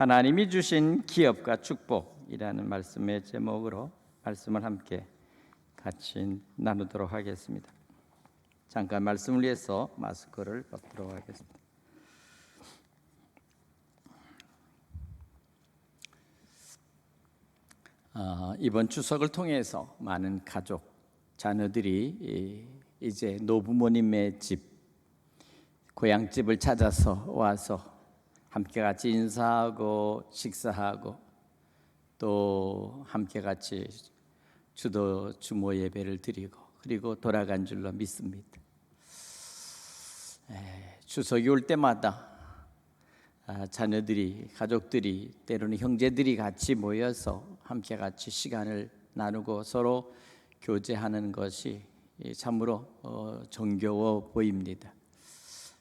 하나님이 주신 기업과 축복이라는 말씀의 제목으로 말씀을 함께 같이 나누도록 하겠습니다. 잠깐 말씀을 위해서 마스크를 벗도록 하겠습니다. 이번 추석을 통해서 많은 가족, 자녀들이 이제 노부모님의 집, 고향집을 찾아서 와서 함께 같이 인사하고 식사하고 또 함께 같이 주도 주모 예배를 드리고 그리고 돌아간 줄로 믿습니다. 추석이 올 때마다 자녀들이, 가족들이, 때로는 형제들이 같이 모여서 함께 같이 시간을 나누고 서로 교제하는 것이 참으로 정겨워 보입니다.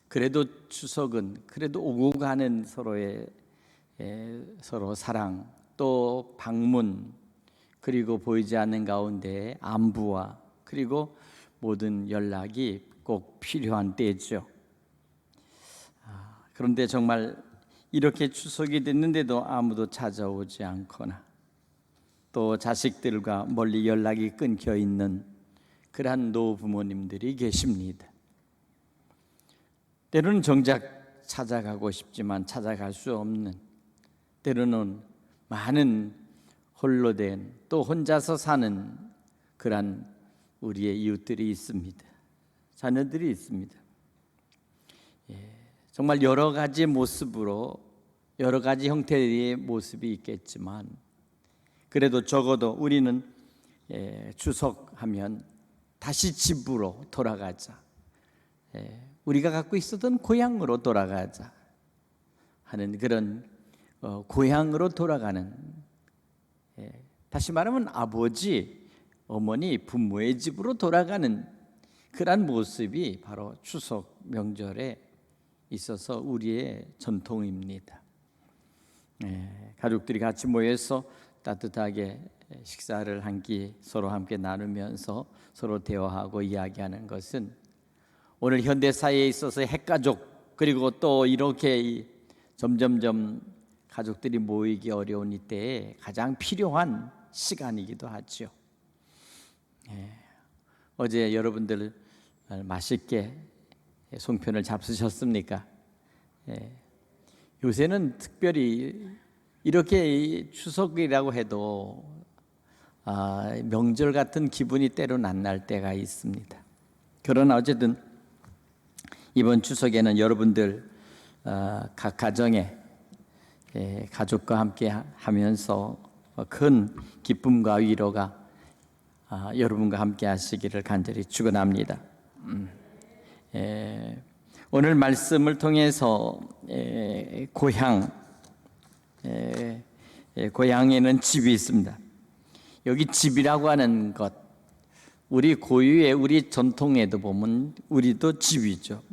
그래도 추석은 그래도 오고 가는 서로 사랑, 또 방문, 그리고 보이지 않는 가운데 안부와 그리고 모든 연락이 꼭 필요한 때죠. 그런데 정말 이렇게 추석이 됐는데도 아무도 찾아오지 않거나 또 자식들과 멀리 연락이 끊겨 있는 그러한 노부모님들이 계십니다. 때로는 정작 찾아가고 싶지만 찾아갈 수 없는, 때로는 많은 홀로 된, 또 혼자서 사는 그러한 우리의 이웃들이 있습니다. 자녀들이 있습니다. 정말 여러 가지 모습으로, 여러 가지 형태의 모습이 있겠지만 그래도 적어도 우리는 추석하면 다시 집으로 돌아가자, 우리가 갖고 있었던 고향으로 돌아가자 하는 그런 고향으로 돌아가는, 다시 말하면 아버지, 어머니, 부모의 집으로 돌아가는 그러한 모습이 바로 추석 명절에 있어서 우리의 전통입니다. 가족들이 같이 모여서 따뜻하게 식사를 한 끼 서로 함께 나누면서 서로 대화하고 이야기하는 것은 오늘 현대 사회에 있어서 핵가족, 그리고 또 이렇게 점점점 가족들이 모이기 어려운 이때에 가장 필요한 시간이기도 하죠. 어제 여러분들 맛있게 송편을 잡수셨습니까? 요새는 특별히 이렇게 추석이라고 해도 명절 같은 기분이 때로는 안 날 때가 있습니다. 그러나 어쨌든 이번 추석에는 여러분들 각 가정에 가족과 함께 하면서 큰 기쁨과 위로가 여러분과 함께 하시기를 간절히 축원합니다. 오늘 말씀을 통해서 고향에는 집이 있습니다. 여기 집이라고 하는 것, 우리 고유의 우리 전통에도 보면 우리도 집이죠.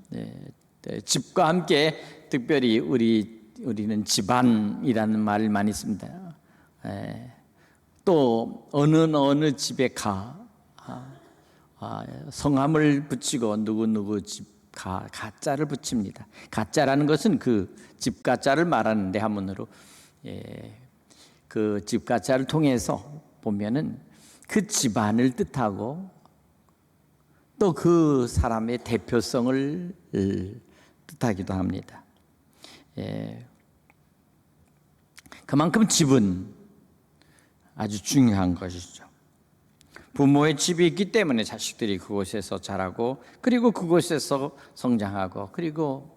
집과 함께 특별히 우리는 집안이라는 말을 많이 씁니다. 또 어느 집에 성함을 붙이고 누구 집 가자를 붙입니다. 가자라는 것은 그 집 가자를 말하는데 한문으로 그 집 가자를 통해서 보면은 그 집안을 뜻하고 또 그 사람의 대표성을 뜻하기도 합니다. 그만큼 집은 아주 중요한 것이죠. 부모의 집이 있기 때문에 자식들이 그곳에서 자라고 그리고 그곳에서 성장하고 그리고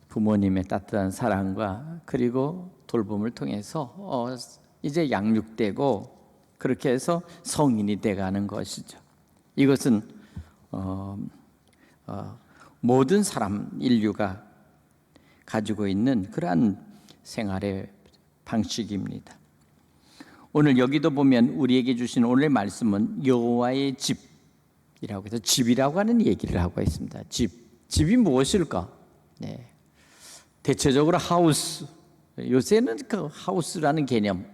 부모님의 따뜻한 사랑과 그리고 돌봄을 통해서 이제 양육되고 그렇게 해서 성인이 돼가는 것이죠. 이것은 모든 사람 인류가 가지고 있는 그러한 생활의 방식입니다. 오늘 여기도 보면 우리에게 주신 오늘 말씀은 여호와의 집이라고 해서 집이라고 하는 얘기를 하고 있습니다. 집이 무엇일까? 대체적으로 하우스, 요새는 그 하우스라는 개념,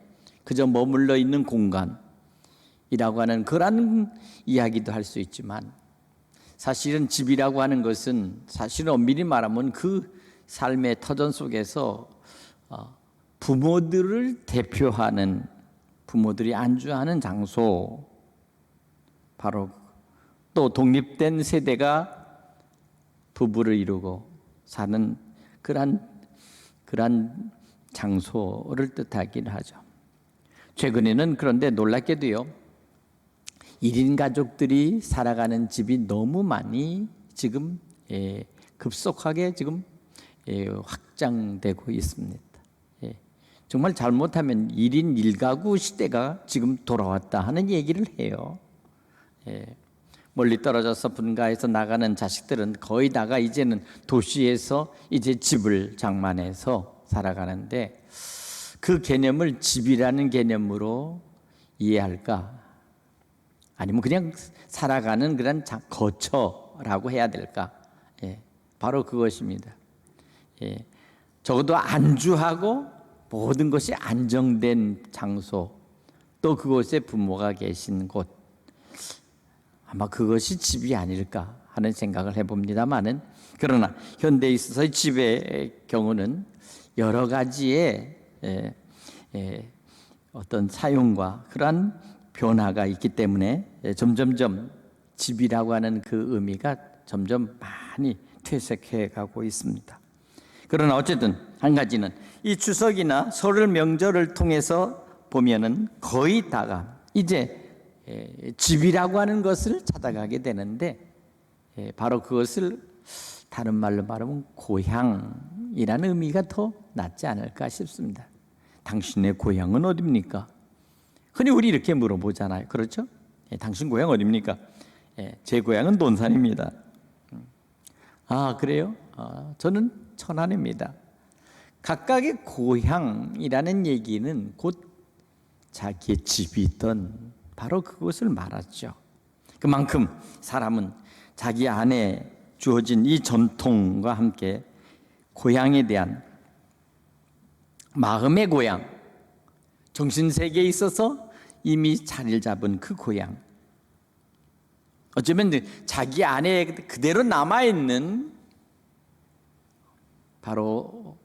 그저 머물러 있는 공간이라고 하는 그런 이야기도 할 수 있지만 사실은 집이라고 하는 것은 사실은 엄밀히 말하면 그 삶의 터전 속에서 부모들을 대표하는, 부모들이 안주하는 장소, 바로 또 독립된 세대가 부부를 이루고 사는 그러한 장소를 뜻하기를 하죠. 최근에는 그런데 놀랍게도요, 1인 가족들이 살아가는 집이 너무 많이 지금 급속하게 지금 확장되고 있습니다. 정말 잘못하면 1인 1가구 시대가 지금 돌아왔다 하는 얘기를 해요. 멀리 떨어져서 분가해서 나가는 자식들은 거의 다가 이제는 도시에서 이제 집을 장만해서 살아가는데, 그 개념을 집이라는 개념으로 이해할까? 아니면 그냥 살아가는 그런 거처라고 해야 될까? 바로 그것입니다. 적어도 안주하고 모든 것이 안정된 장소, 또 그곳에 부모가 계신 곳, 아마 그것이 집이 아닐까 하는 생각을 해봅니다만은, 그러나 현대에 있어서의 집의 경우는 여러 가지의 어떤 사용과 그러한 변화가 있기 때문에 점점점 집이라고 하는 그 의미가 점점 많이 퇴색해 가고 있습니다. 그러나 어쨌든 한 가지는 이 추석이나 설 명절을 통해서 보면은 거의 다가 이제 집이라고 하는 것을 찾아가게 되는데, 바로 그것을 다른 말로 말하면 고향이라는 의미가 더 낫지 않을까 싶습니다. 당신의 고향은 어디입니까? 흔히 우리 이렇게 물어보잖아요. 그렇죠? 당신 고향 어디입니까? 제 고향은 논산입니다. 아, 그래요? 저는 천안입니다. 각각의 고향이라는 얘기는 곧 자기의 집이 있던 바로 그것을 말하죠. 그만큼 사람은 자기 안에 주어진 이 전통과 함께 고향에 대한 마음의 고향, 정신세계에 있어서 이미 자리를 잡은 그 고향, 어쩌면 자기 안에 그대로 남아있는 바로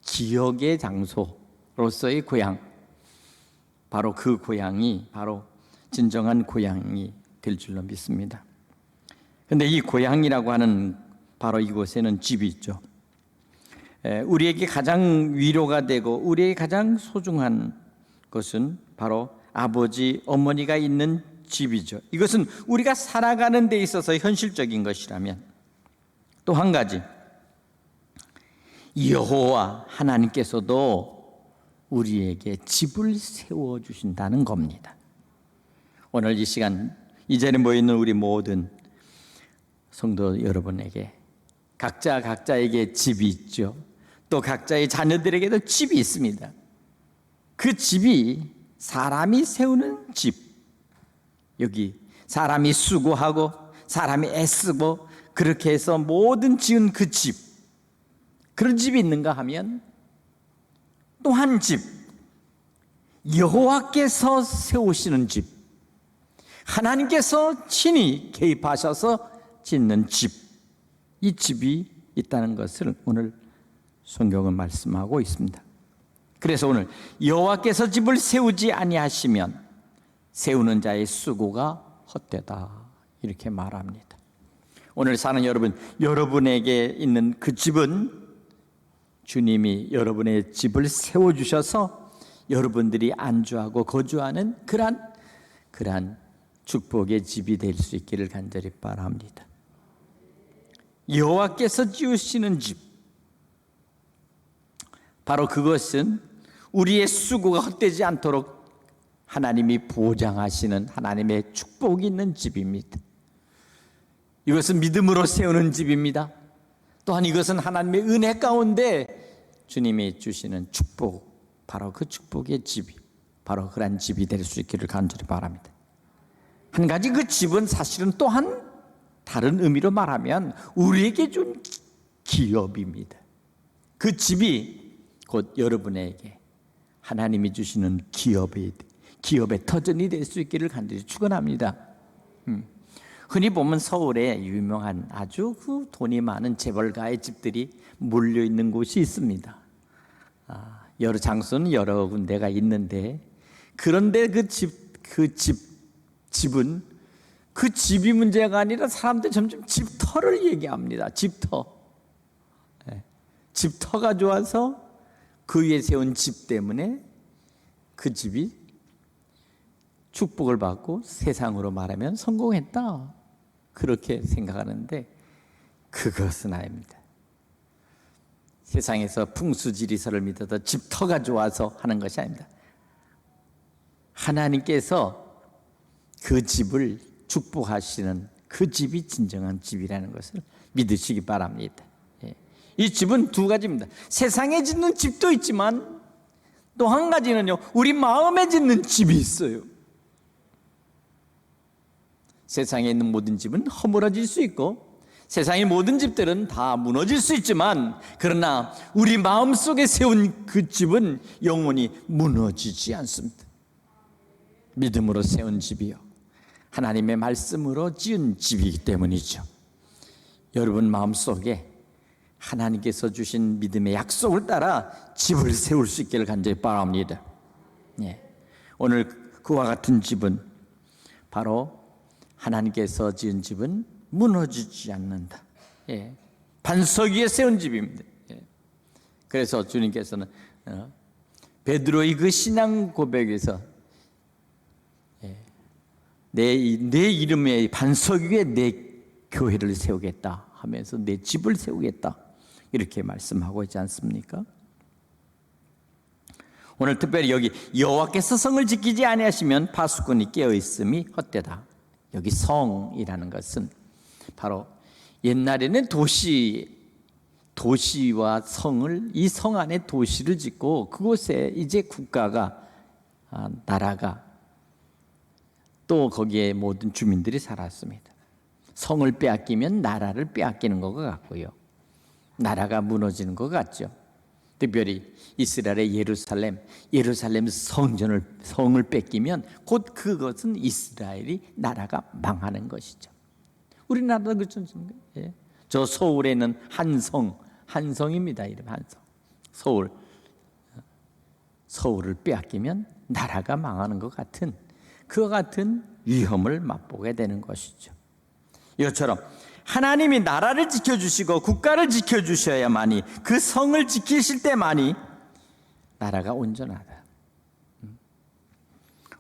기억의 장소로서의 고향, 바로 그 고향이 바로 진정한 고향이 될 줄로 믿습니다. 그런데 이 고향이라고 하는 바로 이곳에는 집이 있죠. 우리에게 가장 위로가 되고 우리에게 가장 소중한 것은 바로 아버지, 어머니가 있는 집이죠. 이것은 우리가 살아가는 데 있어서 현실적인 것이라면, 또 한 가지, 여호와 하나님께서도 우리에게 집을 세워주신다는 겁니다. 오늘 이 시간 이 자리에 모여있는 우리 모든 성도 여러분에게 각자에게 집이 있죠. 또 각자의 자녀들에게도 집이 있습니다. 그 집이 사람이 세우는 집, 여기 사람이 수고하고 사람이 애쓰고 그렇게 해서 모든 지은 그 집, 그런 집이 있는가 하면 또 한 집, 여호와께서 세우시는 집, 하나님께서 친히 개입하셔서 짓는 집, 이 집이 있다는 것을 오늘 성경은 말씀하고 있습니다. 그래서 오늘 여호와께서 집을 세우지 아니하시면 세우는 자의 수고가 헛되다, 이렇게 말합니다. 오늘 사는 여러분에게 있는 그 집은 주님이 여러분의 집을 세워주셔서 여러분들이 안주하고 거주하는 그러한 축복의 집이 될 수 있기를 간절히 바랍니다. 여호와께서 지으시는 집, 바로 그것은 우리의 수고가 헛되지 않도록 하나님이 보장하시는 하나님의 축복이 있는 집입니다. 이것은 믿음으로 세우는 집입니다. 또한 이것은 하나님의 은혜 가운데 주님이 주시는 축복, 바로 그 축복의 집이 바로 그런 집이 될 수 있기를 간절히 바랍니다. 한 가지, 그 집은 사실은 또한 다른 의미로 말하면 우리에게 준 기업입니다. 그 집이 곧 여러분에게 하나님이 주시는 기업의 터전이 될 수 있기를 간절히 축원합니다. 흔히 보면 서울에 유명한 아주 그 돈이 많은 재벌가의 집들이 몰려 있는 곳이 있습니다. 여러 장소는 여러 군데가 있는데, 그런데 집은 그 집이 문제가 아니라 사람들이 점점 집터를 얘기합니다. 집터. 집터가 좋아서 그 위에 세운 집 때문에 그 집이 축복을 받고 세상으로 말하면 성공했다, 그렇게 생각하는데 그것은 아닙니다. 세상에서 풍수지리설을 믿어도 집터가 좋아서 하는 것이 아닙니다. 하나님께서 그 집을 축복하시는 그 집이 진정한 집이라는 것을 믿으시기 바랍니다. 이 집은 두 가지입니다. 세상에 짓는 집도 있지만 또 한 가지는요, 우리 마음에 짓는 집이 있어요. 세상에 있는 모든 집은 허물어질 수 있고 세상의 모든 집들은 다 무너질 수 있지만, 그러나 우리 마음속에 세운 그 집은 영원히 무너지지 않습니다. 믿음으로 세운 집이요, 하나님의 말씀으로 지은 집이기 때문이죠. 여러분 마음속에 하나님께서 주신 믿음의 약속을 따라 집을 세울 수 있기를 간절히 바랍니다. 오늘 그와 같은 집은 바로 하나님께서 지은 집은 무너지지 않는다. 반석 위에 세운 집입니다. 그래서 주님께서는 베드로의 그 신앙 고백에서 내 이름의 반석 위에 내 교회를 세우겠다 하면서 내 집을 세우겠다, 이렇게 말씀하고 있지 않습니까? 오늘 특별히 여기 여호와께서 성을 지키지 아니하시면 파수꾼이 깨어 있음이 헛되다. 여기 성이라는 것은 바로 옛날에는 도시와 성을, 이 성 안에 도시를 짓고 그곳에 이제 국가가, 나라가, 또 거기에 모든 주민들이 살았습니다. 성을 빼앗기면 나라를 빼앗기는 것 같고요, 나라가 무너지는 것 같죠. 특별히 이스라엘의 예루살렘 성을 뺏기면 곧 그것은 이스라엘이 나라가 망하는 것이죠. 우리나라도 그렇죠. 저 서울에 있는 한성입니다. 이름 한성. 서울을 빼앗기면 나라가 망하는 것 같은, 그와 같은 위험을 맛보게 되는 것이죠. 이것처럼 하나님이 나라를 지켜주시고 국가를 지켜주셔야만이, 그 성을 지키실 때만이 나라가 온전하다.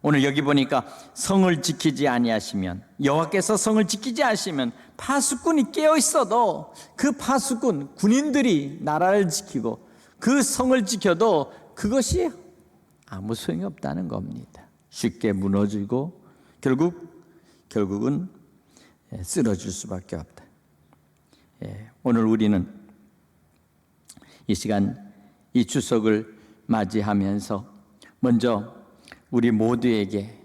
오늘 여기 보니까 성을 지키지 아니하시면, 여호와께서 성을 지키지 않으시면 파수꾼이 깨어 있어도 그 파수꾼 군인들이 나라를 지키고 그 성을 지켜도 그것이 아무 소용이 없다는 겁니다. 쉽게 무너지고 결국은 쓰러질 수밖에 없다. 오늘 우리는 이 시간 이 추석을 맞이하면서 먼저 우리 모두에게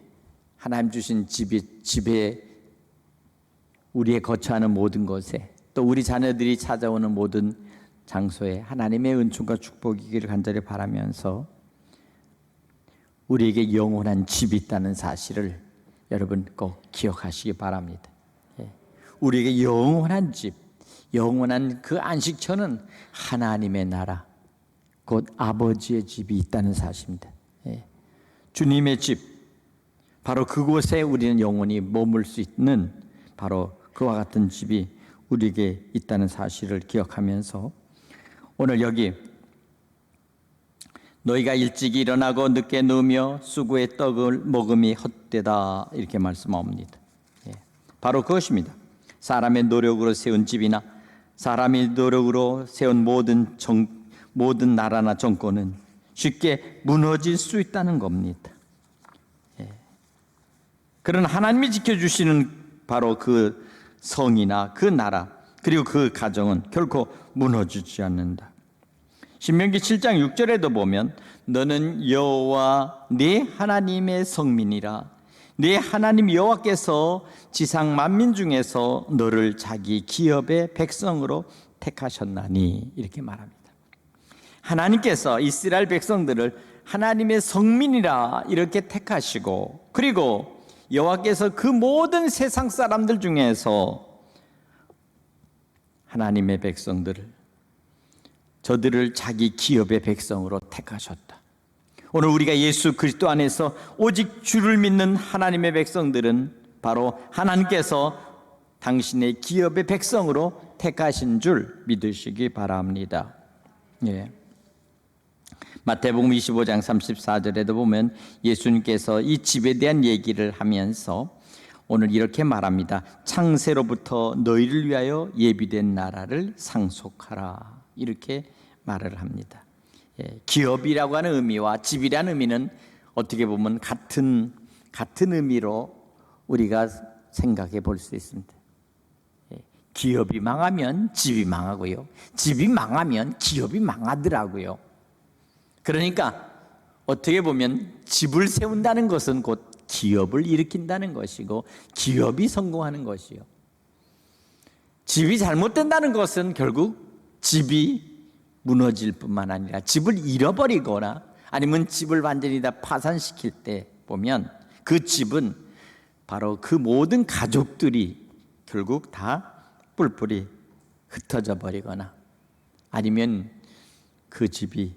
하나님 주신 집에, 우리의 거처하는 모든 곳에, 또 우리 자녀들이 찾아오는 모든 장소에 하나님의 은총과 축복이기를 간절히 바라면서, 우리에게 영원한 집이 있다는 사실을 여러분 꼭 기억하시기 바랍니다. 우리에게 영원한 집, 영원한 그 안식처는 하나님의 나라, 곧 아버지의 집이 있다는 사실입니다. 주님의 집, 바로 그곳에 우리는 영원히 머물 수 있는 바로 그와 같은 집이 우리에게 있다는 사실을 기억하면서, 오늘 여기 너희가 일찍 일어나고 늦게 누우며 수구의 떡을 먹음이 헛되다, 이렇게 말씀합니다. 바로 그것입니다. 사람의 노력으로 세운 집이나 사람의 노력으로 세운 모든 나라나 정권은 쉽게 무너질 수 있다는 겁니다. 그러나 하나님이 지켜주시는 바로 그 성이나 그 나라, 그리고 그 가정은 결코 무너지지 않는다. 신명기 7장 6절에도 보면 너는 여호와 네 하나님의 성민이라, 네 하나님 여호와께서 지상 만민 중에서 너를 자기 기업의 백성으로 택하셨나니, 이렇게 말합니다. 하나님께서 이스라엘 백성들을 하나님의 성민이라 이렇게 택하시고, 그리고 여호와께서 그 모든 세상 사람들 중에서 하나님의 백성들을 저들을 자기 기업의 백성으로 택하셨다. 오늘 우리가 예수 그리스도 안에서 오직 주를 믿는 하나님의 백성들은 바로 하나님께서 당신의 기업의 백성으로 택하신 줄 믿으시기 바랍니다. 예. 마태복음 25장 34절에도 보면 예수님께서 이 집에 대한 얘기를 하면서 오늘 이렇게 말합니다. 창세로부터 너희를 위하여 예비된 나라를 상속하라. 이렇게 말을 합니다. 예, 기업이라고 하는 의미와 집이라는 의미는 어떻게 보면 같은 의미로 우리가 생각해 볼 수 있습니다. 예, 기업이 망하면 집이 망하고요. 집이 망하면 기업이 망하더라고요. 그러니까 어떻게 보면 집을 세운다는 것은 곧 기업을 일으킨다는 것이고 기업이 성공하는 것이요. 집이 잘못된다는 것은 결국 집이 무너질 뿐만 아니라 집을 잃어버리거나 아니면 집을 완전히 다 파산시킬 때 보면 그 집은 바로 그 모든 가족들이 결국 다 뿔뿔이 흩어져 버리거나 아니면 그 집이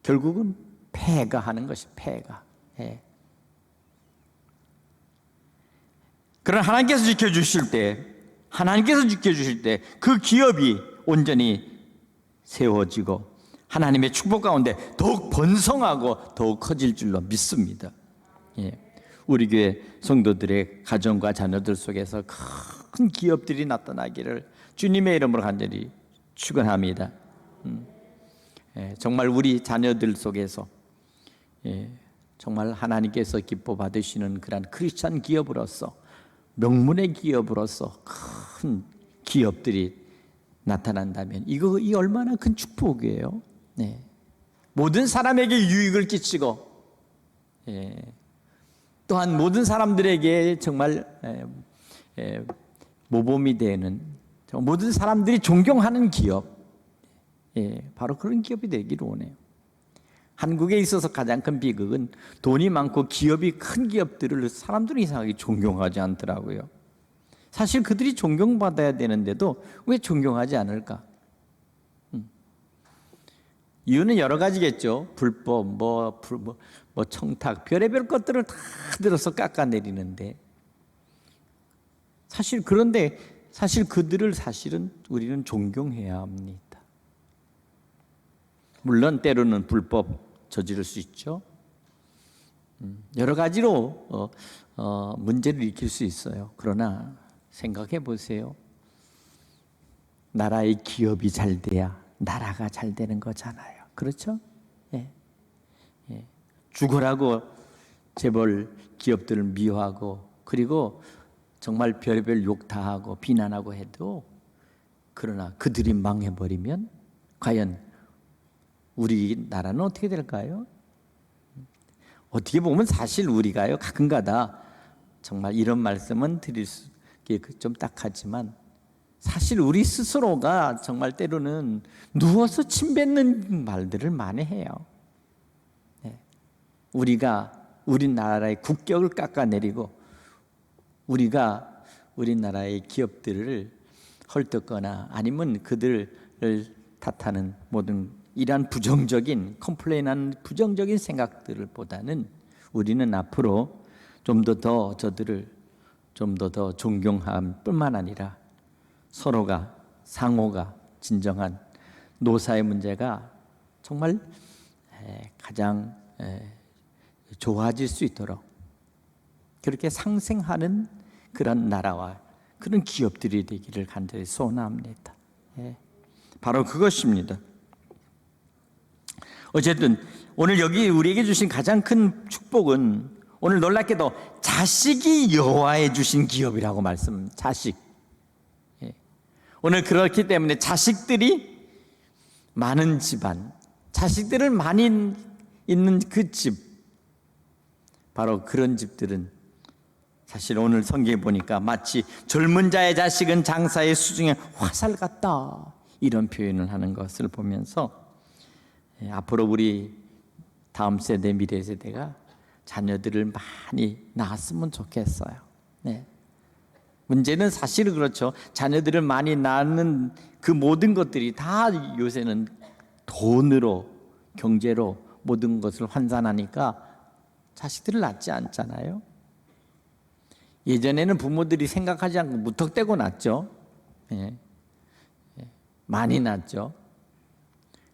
결국은 폐가하는 것이 폐가. 예. 그러나 하나님께서 지켜주실 때 그 기업이 온전히 세워지고 하나님의 축복 가운데 더욱 번성하고 더욱 커질 줄로 믿습니다. 예. 우리 교회 성도들의 가정과 자녀들 속에서 큰 기업들이 나타나기를 주님의 이름으로 간절히 축원합니다. 예, 정말 우리 자녀들 속에서 정말 하나님께서 기뻐 받으시는 그런 크리스찬 기업으로서 명문의 기업으로서 큰 기업들이 나타난다면 이 얼마나 큰 축복이에요. 네. 모든 사람에게 유익을 끼치고 또한 모든 사람들에게 정말 모범이 되는 모든 사람들이 존경하는 기업, 바로 그런 기업이 되기를 원해요. 한국에 있어서 가장 큰 비극은 돈이 많고 기업이 큰 기업들을 사람들이 이상하게 존경하지 않더라고요. 사실 그들이 존경받아야 되는데도 왜 존경하지 않을까? 이유는 여러 가지겠죠. 불법, 뭐 청탁, 별의별 것들을 다 들어서 깎아내리는데 그런데 그들을 사실은 우리는 존경해야 합니다. 물론 때로는 불법 저지를 수 있죠. 여러 가지로 문제를 일으킬 수 있어요. 그러나 생각해 보세요. 나라의 기업이 잘 돼야 나라가 잘 되는 거잖아요. 그렇죠? 예. 죽으라고 재벌 기업들을 미워하고 그리고 정말 별의별 욕 다 하고 비난하고 해도 그러나 그들이 망해버리면 과연 우리나라는 어떻게 될까요? 어떻게 보면 사실 우리가요 가끔가다 정말 이런 말씀은 드릴 수 좀 딱하지만 사실 우리 스스로가 정말 때로는 누워서 침 뱉는 말들을 많이 해요. 우리가 우리나라의 국격을 깎아내리고 우리가 우리나라의 기업들을 헐뜯거나 아니면 그들을 탓하는 모든 이러한 부정적인 컴플레인하는 부정적인 생각들을 보다는 우리는 앞으로 좀 더 저들을 좀 더 존경함 뿐만 아니라 서로가 상호가 진정한 노사의 문제가 정말 가장 좋아질 수 있도록 그렇게 상생하는 그런 나라와 그런 기업들이 되기를 간절히 소원합니다. 바로 그것입니다. 어쨌든 오늘 여기 우리에게 주신 가장 큰 축복은 오늘 놀랍게도 자식이 여호와의 주신 기업이라고 말씀. 자식. 오늘 그렇기 때문에 자식들이 많은 집안, 자식들을 많이 있는 그 집, 바로 그런 집들은 사실 오늘 성경에 보니까 마치 젊은 자의 자식은 장사의 수중에 화살 같다 이런 표현을 하는 것을 보면서 앞으로 우리 다음 세대 미래 세대가 자녀들을 많이 낳았으면 좋겠어요. 문제는 사실은 그렇죠. 자녀들을 많이 낳는 그 모든 것들이 다 요새는 돈으로, 경제로 모든 것을 환산하니까 자식들을 낳지 않잖아요. 예전에는 부모들이 생각하지 않고 무턱대고 낳죠. 예. 많이 낳죠.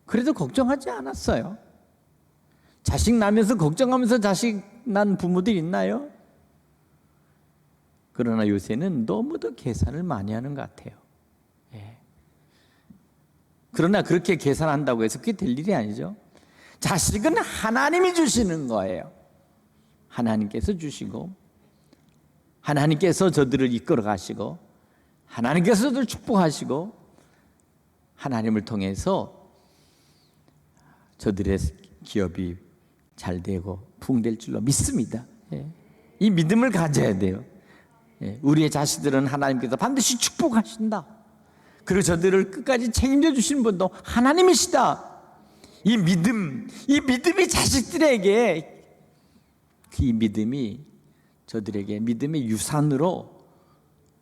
그래도 걱정하지 않았어요. 자식 낳으면서 걱정하면서 자식 낳은 부모들 있나요? 그러나 요새는 너무도 계산을 많이 하는 것 같아요. 예. 그러나 그렇게 계산한다고 해서 그게 될 일이 아니죠. 자식은 하나님이 주시는 거예요. 하나님께서 주시고, 하나님께서 저들을 이끌어 가시고, 하나님께서 저들을 축복하시고, 하나님을 통해서 저들의 기업이 잘 되고 부흥될 줄로 믿습니다. 예. 이 믿음을 가져야 돼요. 예. 우리의 자식들은 하나님께서 반드시 축복하신다. 그리고 저들을 끝까지 책임져 주시는 분도 하나님이시다. 이 믿음이 자식들에게, 이 믿음이 저들에게 믿음의 유산으로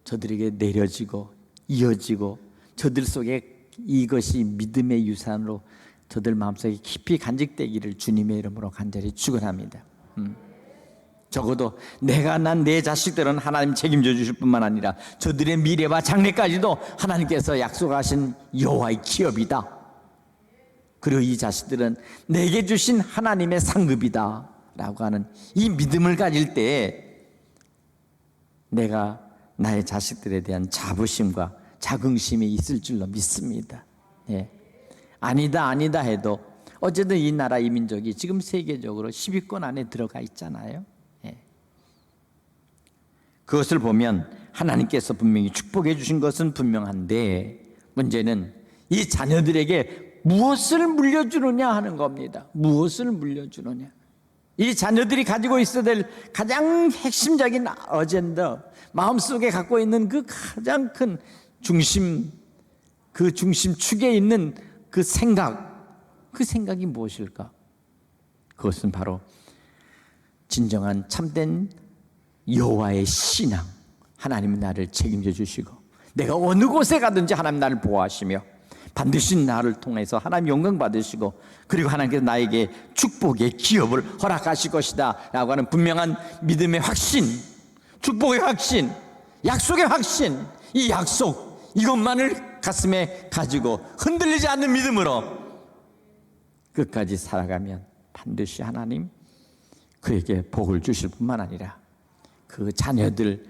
저들에게 내려지고 이어지고, 저들 속에 이것이 믿음의 유산으로 저들 마음속에 깊이 간직되기를 주님의 이름으로 간절히 축원합니다. 적어도 내가 난 내 자식들은 하나님 책임져 주실 뿐만 아니라 저들의 미래와 장래까지도 하나님께서 약속하신 여호와의 기업이다. 그리고 이 자식들은 내게 주신 하나님의 상급이다 라고 하는 이 믿음을 가질 때에 내가 나의 자식들에 대한 자부심과 자긍심이 있을 줄로 믿습니다. 예. 아니다 해도 어쨌든 이 나라 이 민족이 지금 세계적으로 10위권 안에 들어가 있잖아요. 예. 그것을 보면 하나님께서 분명히 축복해 주신 것은 분명한데, 문제는 이 자녀들에게 무엇을 물려주느냐 하는 겁니다. 무엇을 물려주느냐. 이 자녀들이 가지고 있어야 될 가장 핵심적인 어젠더, 마음속에 갖고 있는 그 가장 큰 중심, 그 중심축에 있는 그 생각이 무엇일까? 그것은 바로 진정한 참된 여호와의 신앙. 하나님은 나를 책임져 주시고, 내가 어느 곳에 가든지 하나님 나를 보호하시며 반드시 나를 통해서 하나님 영광 받으시고, 그리고 하나님께서 나에게 축복의 기업을 허락하실 것이다 라고 하는 분명한 믿음의 확신, 축복의 확신, 약속의 확신, 이 약속, 이것만을 가슴에 가지고 흔들리지 않는 믿음으로 끝까지 살아가면 반드시 하나님 그에게 복을 주실 뿐만 아니라 그 자녀들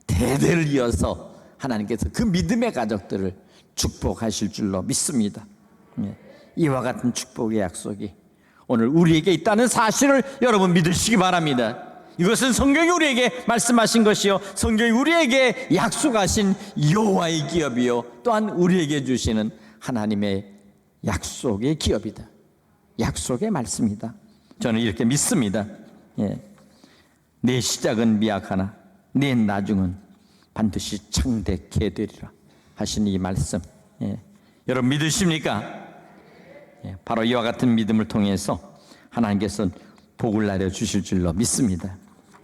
대대를 이어서 하나님께서 그 믿음의 가족들을 축복하실 줄로 믿습니다. 이와 같은 축복의 약속이 오늘 우리에게 있다는 사실을 여러분 믿으시기 바랍니다. 이것은 성경이 우리에게 말씀하신 것이요, 성경이 우리에게 약속하신 여호와의 기업이요, 또한 우리에게 주시는 하나님의 약속의 기업이다. 약속의 말씀이다. 저는 이렇게 믿습니다. 예. 내 시작은 미약하나 내 나중은 반드시 창대케 되리라 하신 이 말씀, 예. 여러분 믿으십니까? 예. 바로 이와 같은 믿음을 통해서 하나님께서 복을 내려 주실 줄로 믿습니다.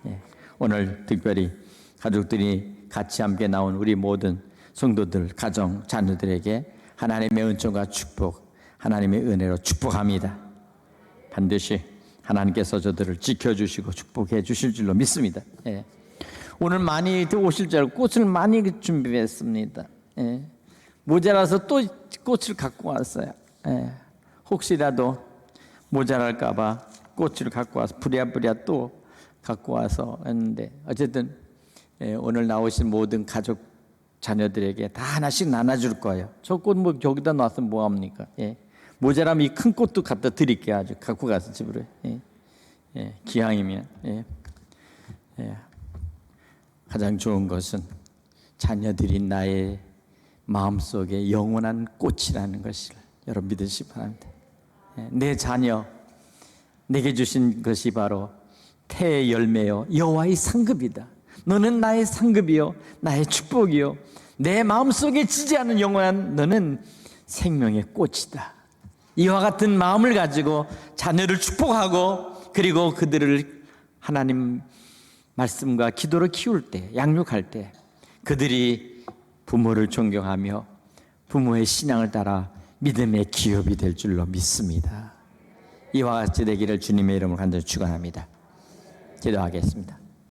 예. 오늘 특별히 가족들이 같이 함께 나온 우리 모든 성도들, 가정, 자녀들에게 하나님의 은총과 축복, 하나님의 은혜로 축복합니다. 반드시 하나님께서 저들을 지켜주시고 축복해 주실 줄로 믿습니다. 예. 오늘 많이 오실 줄 알고 꽃을 많이 준비했습니다. 예. 모자라서 또 꽃을 갖고 왔어요. 예. 혹시라도 모자랄까 봐 꽃을 갖고 와서 부랴부랴 또 갖고 와서 했는데, 어쨌든 오늘 나오신 모든 가족 자녀들에게 다 하나씩 나눠줄 거예요. 저 꽃 뭐 여기다 놨으면 뭐합니까? 예. 모자라면 이 큰 꽃도 갖다 드릴게요. 아주 갖고 가서 집으로. 예. 예. 기왕이면. 예. 예. 가장 좋은 것은 자녀들이 나의 마음속에 영원한 꽃이라는 것을 여러분 믿으시기 바랍니다. 예. 내 자녀, 내게 주신 것이 바로 태의 열매요 여호와의 상급이다. 너는 나의 상급이요 나의 축복이요 내 마음속에 지지하는 영원한 너는 생명의 꽃이다. 이와 같은 마음을 가지고 자녀를 축복하고, 그리고 그들을 하나님 말씀과 기도로 키울 때, 양육할 때 그들이 부모를 존경하며 부모의 신앙을 따라 믿음의 기업이 될 줄로 믿습니다. 이와 같이 되기를 주님의 이름으로 간절히 축원합니다. 기도하겠습니다.